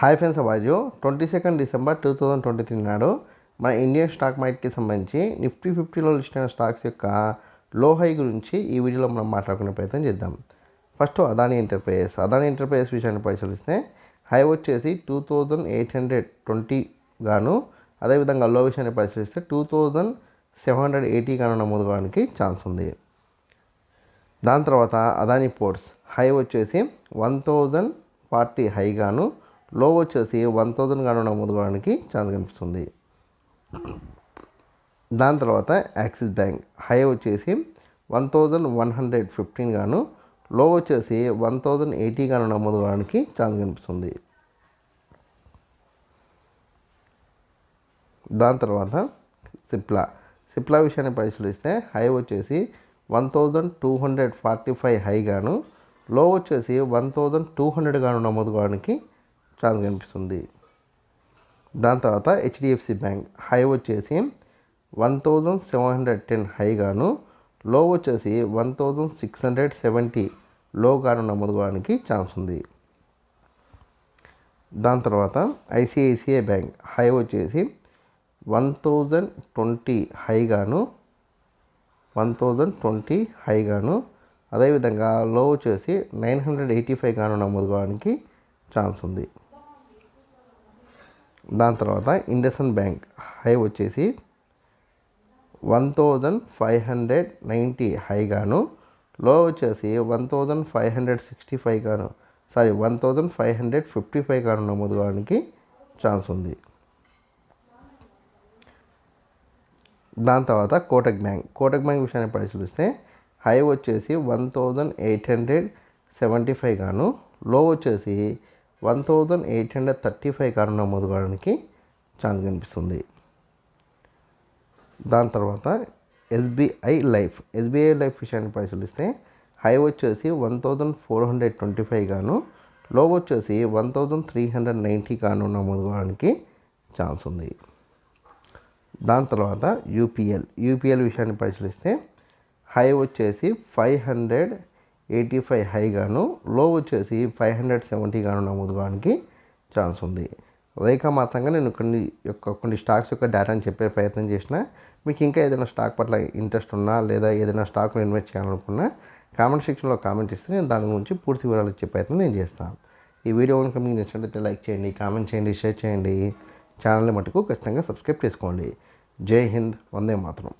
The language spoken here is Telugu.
హాయ్ ఫ్రెండ్స్, అవాజు 22 డిసెంబర్ 2023 నాడు మన ఇండియన్ స్టాక్ మార్కెట్కి సంబంధించి నిఫ్టీ 50లో లిస్ట్ అయిన స్టాక్స్ యొక్క లో హై గురించి ఈ వీడియోలో మనం మాట్లాడుకునే ప్రయత్నం చేద్దాం. ఫస్ట్ అదానీ ఎంటర్ప్రైజెస్ విషయాన్ని పరిశీలిస్తే హై వచ్చేసి 2820 గాను, అదేవిధంగా లో విషయాన్ని పరిశీలిస్తే 2780 గాను నమోదు కావడానికి ఛాన్స్ ఉంది. దాని తర్వాత అదానీ పోర్ట్స్ హై వచ్చేసి 1040 హై గాను, లో వచ్చేసి 1000 గాను నమోదు కావడానికి ఛాన్స్ కనిపిస్తుంది. దాని తర్వాత యాక్సిస్ బ్యాంక్ హై వచ్చేసి 1115 గాను, లో వచ్చేసి 1080 గాను నమోదు కావడానికి ఛాన్స్ కనిపిస్తుంది. దాని తర్వాత సిప్లా విషయాన్ని పరిశీలిస్తే హై వచ్చేసి 1245 హై గాను, లో వచ్చేసి 1200 గాను నమోదు కావడానికి ఛాన్స్ కనిపిస్తుంది. దాని తర్వాత హెచ్డిఎఫ్సి బ్యాంక్ హై వచ్చేసి 1710 హై గాను, లో వచ్చేసి 1670 లో గాను నమోదు కావడానికి ఛాన్స్ ఉంది. దాని తర్వాత ఐసిఐసిఐ బ్యాంక్ హై వచ్చేసి 1020 హై గాను, 1020 హై గాను, అదేవిధంగా లో వచ్చేసి 985 గాను నమోదు కావడానికి ఛాన్స్ ఉంది. దాని తర్వాత ఇండస్ఇండ్ బ్యాంక్ హై వచ్చేసి 1590 హై గాను, లో వచ్చేసి 1565 గాను 1555 గాను నమోదు కావడానికి ఛాన్స్ ఉంది. దాని తర్వాత కోటక్ బ్యాంక్ విషయాన్ని పరిశీలిస్తే హై వచ్చేసి 1875 గాను, లో వచ్చేసి 1835 గాను నమోదు కావడానికి ఛాన్స్ కనిపిస్తుంది. దాని తర్వాత ఎస్బీఐ లైఫ్ విషయాన్ని పరిశీలిస్తే హై వచ్చేసి 1425 గాను, లో వచ్చేసి 1390 గాను నమోదు కావడానికి ఛాన్స్ ఉంది. దాని తర్వాత యూపీఎల్ విషయాన్ని పరిశీలిస్తే హై వచ్చేసి 585 హై గాను, లో వచ్చేసి 570 గాను నమోదు కావడానికి ఛాన్స్ ఉంది. రేఖామాత్రంగా నేను కొన్ని స్టాక్స్ యొక్క డేటాని చెప్పే ప్రయత్నం చేసిన. మీకు ఇంకా ఏదైనా స్టాక్ పట్ల ఇంట్రెస్ట్ ఉన్నా లేదా ఏదైనా స్టాక్లో ఇన్వెస్ట్ చేయాలనుకున్నా కామెంట్ సెక్షన్లో కామెంట్ ఇస్తే నేను దాని గురించి పూర్తి వివరాలు ఇచ్చే ప్రయత్నం నేను చేస్తాను. ఈ వీడియో కనుక మీకు నచ్చినట్లయితే లైక్ చేయండి, కామెంట్ చేయండి, షేర్ చేయండి. ఛానల్ని మటుకు ఖచ్చితంగా సబ్స్క్రైబ్ చేసుకోండి. జై హింద్, వందే మాతరం.